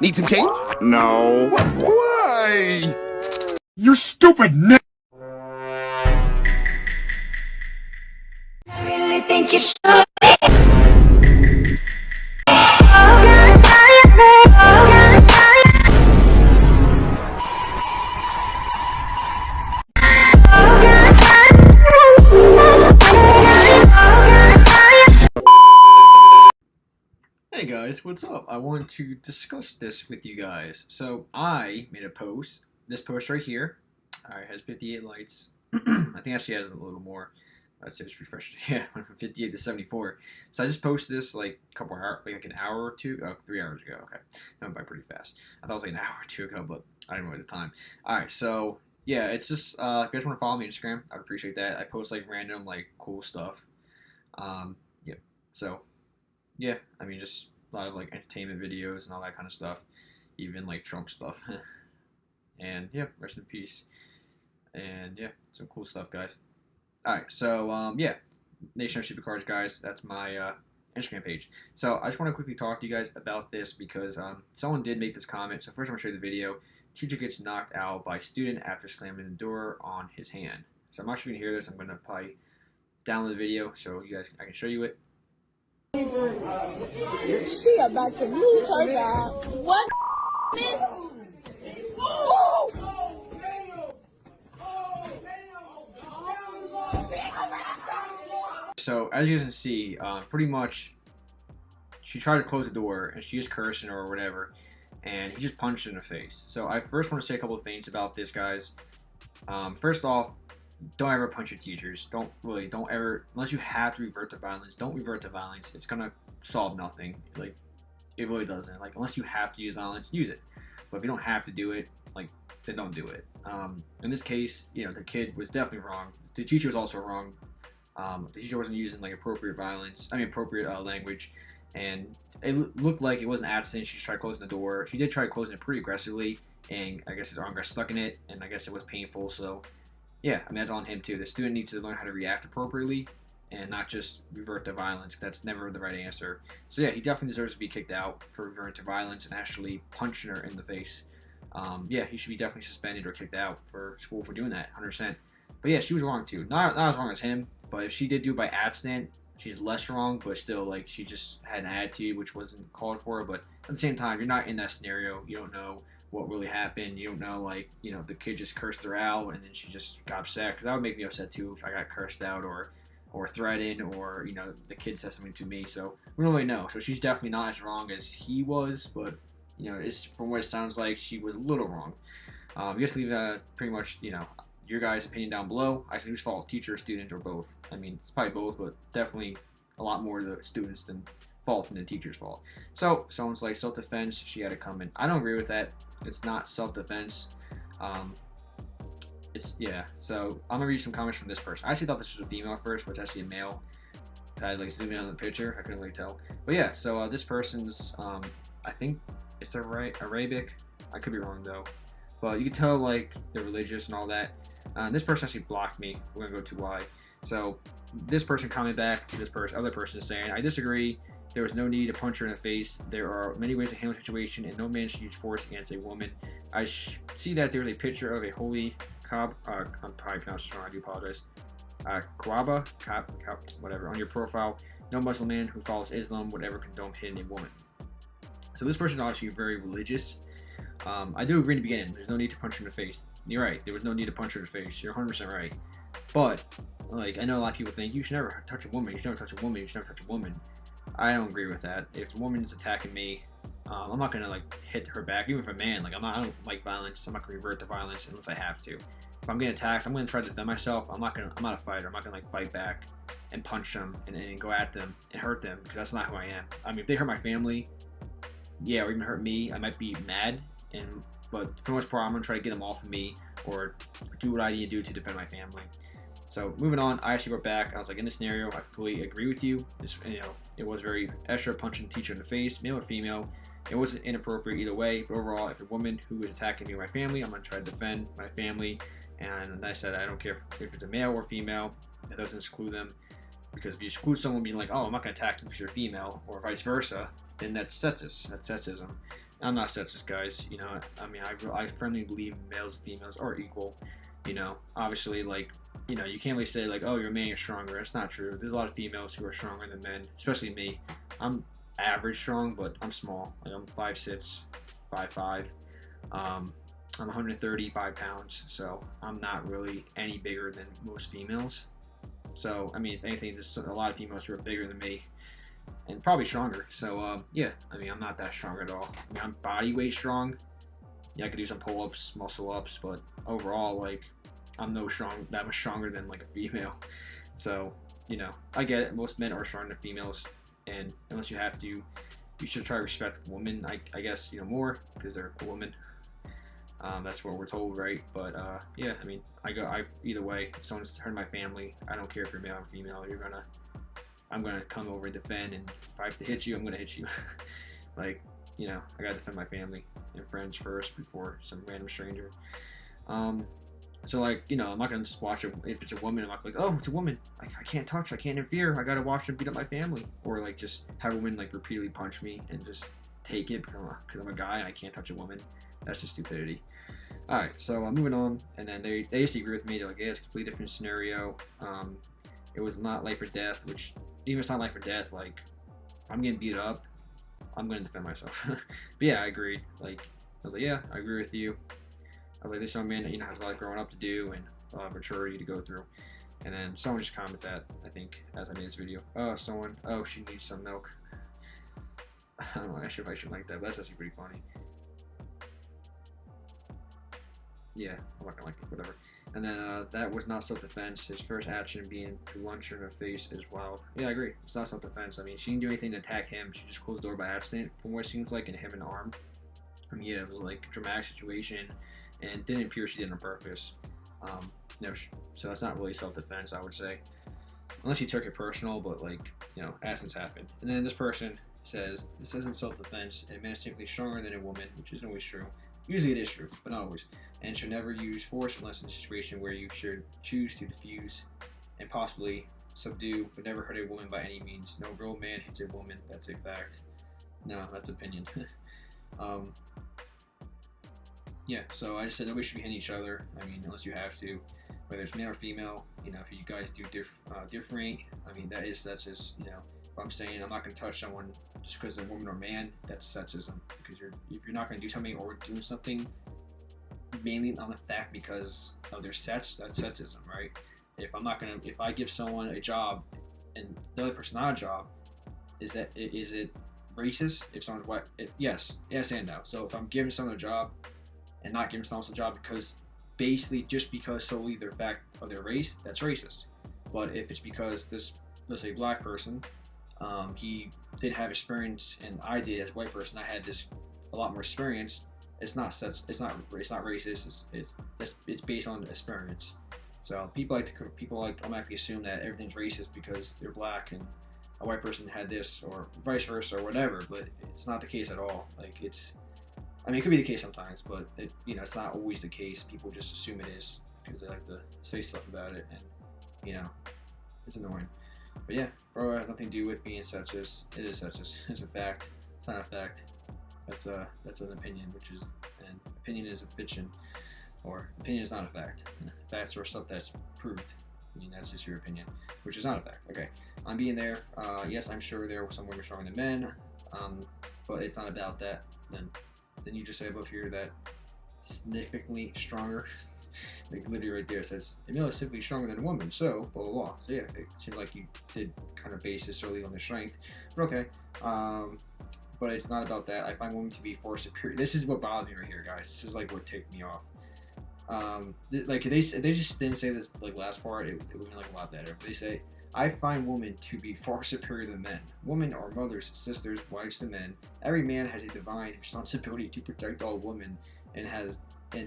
Need some change? No. Why? You stupid n***! I really think you should. Hey guys, what's up? I want to discuss this with you guys. So I made a post. This post right here. It has 58 likes. I think actually has a little more. Let's just refresh it. Yeah, went from 58 to 74. So I just posted this like a couple hours, like an hour or two, 3 hours ago. Okay, that went by pretty fast. I thought it was like an hour or two ago, but I didn't know at the time. All right, so yeah, it's just if you guys want to follow me on Instagram, I'd appreciate that. I post like random like cool stuff. Yeah. So yeah, I mean, just a lot of like entertainment videos and all that kind of stuff, even like Trump stuff. And yeah, rest in peace. And yeah, some cool stuff, guys. All right, so yeah, Nation of Stupid Cars, guys. That's my Instagram page. So I just want to quickly talk to you guys about this because someone did make this comment. So first, I'm gonna show you the video. Teacher gets knocked out by student after slamming the door on his hand. So I'm not sure if you can hear this. I'm gonna probably download the video so you guys I can show you it. She about to lose her job. What, miss? So as you can see, pretty much she tried to close the door and she just cursing her or whatever, and he just punched her in the face. So I first want to say a couple of things about this, guys. First off, don't ever punch your teachers. Don't ever, unless you have to revert to violence, don't revert to violence. It's gonna solve nothing. Like, it really doesn't. Like, unless you have to use violence, use it. But if you don't have to do it, like, then don't do it. In this case, you know, the kid was definitely wrong. The teacher was also wrong. The teacher wasn't using like appropriate language, and it looked like it was an accident. She just tried closing the door. She did try closing it pretty aggressively, and I guess his arm got stuck in it, and I guess it was painful. So yeah, I mean, that's on him too. The student needs to learn how to react appropriately and not just revert to violence. That's never the right answer. So yeah, he definitely deserves to be kicked out for reverting to violence and actually punching her in the face. Yeah, he should be definitely suspended or kicked out for school for doing that, 100%. But yeah, she was wrong too. Not as wrong as him, but if she did do it by accident, she's less wrong. But still, like, she just had an attitude which wasn't called for. But at the same time, you're not in that scenario. You don't know what really happened. You don't know, like, you know, the kid just cursed her out and then she just got upset. Because that would make me upset too if I got cursed out or threatened, or, you know, the kid said something to me. So we don't really know. So she's definitely not as wrong as he was, but, you know, it's from what it sounds like, she was a little wrong. You just leave pretty much, you know, your guys' opinion down below. I say whose fault, teacher, student, or both. I mean, it's probably both, but definitely a lot more the students than fault than the teacher's fault. So someone's like, self-defense, she had to come in. I don't agree with that. It's not self-defense. Yeah. So I'm gonna read some comments from this person. I actually thought this was a female at first, but it's actually a male. I like zoomed in on the picture. I couldn't really tell. But yeah. So this person's, I think it's Arabic. I could be wrong though. But you can tell like they're religious and all that. This person actually blocked me. We're gonna go to why. So this person commented back to this other person saying, I disagree. There was no need to punch her in the face. There are many ways to handle a situation, and no man should use force against a woman. I see that there's a picture of a holy Kaaba. I'm probably pronouncing it wrong. I do apologize. Kaaba, whatever, on your profile. No Muslim man who follows Islam would ever condone hitting a woman. So this person is obviously very religious. I do agree in the beginning. There's no need to punch her in the face. You're right. There was no need to punch her in the face. You're 100% right. But, like, I know a lot of people think you should never touch a woman. You should never touch a woman. You should never touch a woman. I don't agree with that. If a woman is attacking me, I'm not gonna like hit her back. Even if a man, like, I don't like violence. I'm not gonna revert to violence unless I have to. If I'm getting attacked, I'm gonna try to defend myself. I'm not a fighter. I'm not gonna like fight back and punch them and go at them and hurt them, because that's not who I am. I mean, if they hurt my family, yeah, or even hurt me, I might be mad. But for the most part, I'm gonna try to get them off of me or do what I need to do to defend my family. So moving on, I actually wrote back. I was like, in this scenario, I completely agree with you. You know, it was very extra punching the teacher in the face, male or female. It wasn't inappropriate either way. But overall, if a woman who is attacking me or my family, I'm gonna try to defend my family. And I said, I don't care if it's a male or female. That doesn't exclude them. Because if you exclude someone being like, oh, I'm not gonna attack you because you're female, or vice versa, then that's sexist. That's sexism. I'm not sexist, guys. You know, I mean, I firmly believe males and females are equal. You know, obviously, like, you know, you can't really say like, oh, you're a man, you're stronger. It's not true. There's a lot of females who are stronger than men, especially me. I'm average strong, but I'm small. Like, I'm 5'6", 5'5". I'm 135 pounds, so I'm not really any bigger than most females. So, I mean, if anything, there's a lot of females who are bigger than me and probably stronger. So, yeah, I mean, I'm not that strong at all. I mean, I'm body weight strong. Yeah, I could do some pull-ups, muscle-ups, but overall, like, I'm that much stronger than, like, a female. So, you know, I get it. Most men are stronger than females, and unless you have to, you should try to respect women, I guess, you know, more, because they're a woman. That's what we're told, right? But yeah, I mean, either way, if someone's hurting my family, I don't care if you're male or female. I'm gonna come over and defend, and if I have to hit you, I'm gonna hit you. Like, you know, I gotta defend my family and friends first before some random stranger. So, like, you know, I'm not gonna just watch it. If it's a woman, I'm not like, oh, it's a woman. I can't touch. I can't interfere. I gotta watch them beat up my family, or like just have a woman like repeatedly punch me and just take it because I'm a guy and I can't touch a woman. That's just stupidity. Alright, so moving on, and then they just agree with me. They're like, yeah, it's a completely different scenario. It was not life or death, which, even if it's not life or death, like, I'm getting beat up, I'm going to defend myself. But yeah, I agreed. Like, I was like, yeah, I agree with you. I was like, this young man, you know, has a lot of growing up to do and a lot of maturity to go through. And then someone just commented that, I think, as I made this video. Oh, she needs some milk. I don't know, I should like that, but that's actually pretty funny. Yeah, I'm not gonna like it, whatever. And then that was not self-defense. His first action being to lunge her in her face is wild. Yeah, I agree. It's not self-defense. I mean, she didn't do anything to attack him. She just closed the door by accident, from what it seems like, and hit him in the arm. I mean, yeah, it was like a dramatic situation, and it didn't appear she did it on purpose. So that's not really self-defense, I would say. Unless he took it personal, but, like, you know, accidents happen. And then this person says, this isn't self-defense. A man is simply stronger than a woman, which isn't always true. Usually it is true, but not always. And should never use force unless in a situation where you should choose to diffuse and possibly subdue, but never hurt a woman by any means. No real man hits a woman, that's a fact. No, that's opinion. Yeah, so I just said nobody should be hitting each other. I mean, unless you have to, whether it's male or female. You know, if you guys do different, I mean, that's just, you know, if I'm saying I'm not going to touch someone just because they're a woman or man, that's sexism. Because if you're not going to do something or doing something mainly on the fact because of their sex, that's sexism, right? If I give someone a job and the other person not a job, is it racist if someone's white? Yes and no. So if I'm giving someone a job and not giving someone else a job because basically just because solely their fact of their race, that's racist. But if it's because this, let's say, black person, he didn't have experience and I did as a white person, I had a lot more experience. It's not racist. It's based on experience. So people automatically assume that everything's racist because they're black and a white person had this, or vice versa, or whatever. But it's not the case at all. Like, I mean, it could be the case sometimes, but it's not always the case. People just assume it is because they like to say stuff about it, and it's annoying. But yeah, bro, it has nothing to do with being sexist. It is sexist. It's a fact. It's not a fact. That's an opinion, and opinion is a fiction, or opinion is not a fact. Facts are stuff that's proved. I mean, that's just your opinion, which is not a fact. Okay, I'm being there. Yes, I'm sure there were some women stronger than men, but it's not about that. Then you just say above here that significantly stronger. Like, literally right there, it says a male is simply stronger than a woman, so blah blah blah. So yeah, it seemed like you did kind of base this solely on their strength, but okay. But it's not about that. I find women to be far superior. This is what bothers me right here, guys. This is like what ticked me off. Like they just didn't say this like last part, it would have been like a lot better. But they say, I find women to be far superior than men. Women are mothers, sisters, wives to men. Every man has a divine responsibility to protect all women, and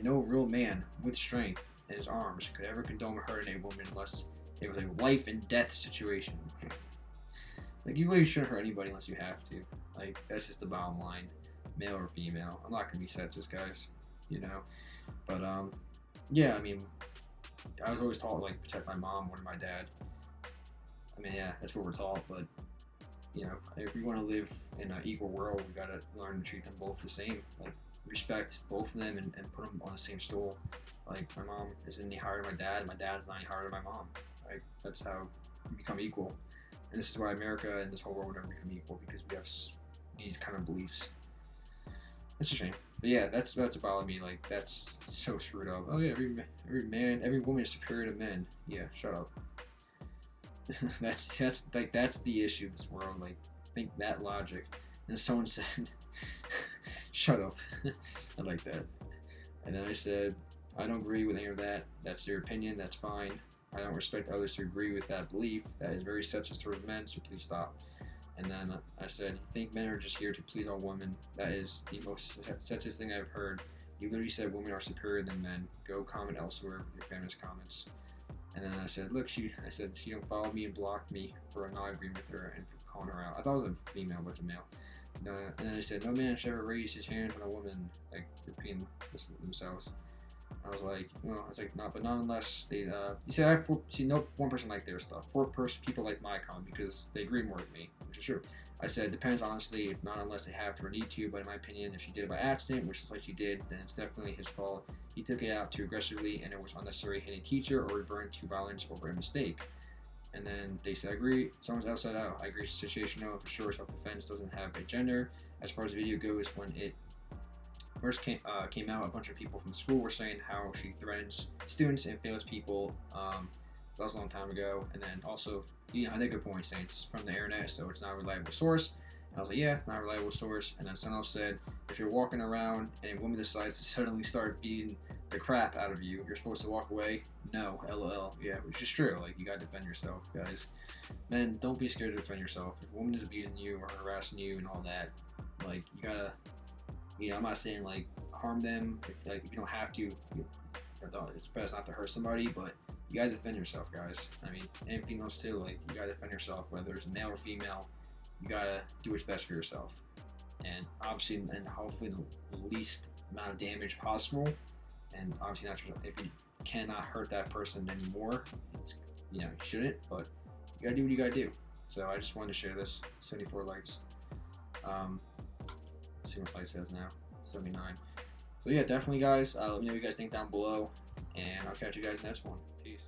no real man with strength in his arms could ever condone hurting a woman unless it was a life and death situation. Like, you really shouldn't hurt anybody unless you have to. Like, that's just the bottom line, male or female. I'm not gonna be sexist, guys, But yeah, I mean, I was always taught like protect my mom more than my dad. I mean, yeah, that's what we're taught, but you know, if we want to live in an equal world, we gotta learn to treat them both the same. Like, respect both of them and put them on the same stool. Like, my mom isn't any higher than my dad, and my dad's not any higher than my mom. Like, that's how we become equal. And this is why America and this whole world will never become equal, because we have these kind of beliefs. It's a shame. But yeah, that's about me. Like, that's so screwed up. Oh yeah, every woman is superior to men. Yeah, shut up. that's the issue of this world. Like, think that logic. And someone said, shut up. I like that. And then I said, I don't agree with any of that. That's their opinion. That's fine. I don't expect others to agree with that belief. That is very sexist towards men, so please stop. And then I said, you think men are just here to please all women? That is the most sexist thing I've heard. You literally said women are superior than men. Go comment elsewhere with your feminist comments. And then I said, look, she don't follow me and blocked me for not agreeing with her and for calling her out. I thought it was a female, but it's a male. And then I said, no man should ever raise his hand when a woman, like, repeating themselves. I was like, not unless they, you said I have one person like their stuff. 4 people like my comment because they agree more with me, which is true. I said, depends honestly, if not unless they have to or need to, but in my opinion, if she did it by accident, which looks like she did, then it's definitely his fault. He took it out too aggressively and it was unnecessary hitting a teacher or reverting to violence over a mistake. And then they said, I agree. Someone's else said, oh, I agree, it's situational, for sure, self-defense doesn't have a gender. As far as the video goes, when it first came out, a bunch of people from the school were saying how she threatens students and famous people. That was a long time ago. And then also, you know, I think a good point saying it's from the internet, so it's not a reliable source. And I was like, yeah, not a reliable source. And then someone else said, if you're walking around and a woman decides to suddenly start beating the crap out of you, you're supposed to walk away? No, LOL. Yeah, which is true. Like, you gotta defend yourself, guys. Men, don't be scared to defend yourself. If a woman is abusing you or harassing you and all that, like, you gotta, you know, I'm not saying like harm them. If you don't have to, it's best not to hurt somebody, but you gotta defend yourself, guys. I mean, and females too. Like, you gotta defend yourself, whether it's male or female. You gotta do what's best for yourself, and obviously, and hopefully the least amount of damage possible. And obviously, not if you cannot hurt that person anymore, you know, you shouldn't. But you gotta do what you gotta do. So I just wanted to share this. 74 likes. Let's see what likes has now. 79. So yeah, definitely, guys. Let me know what you guys think down below, and I'll catch you guys next one. Peace.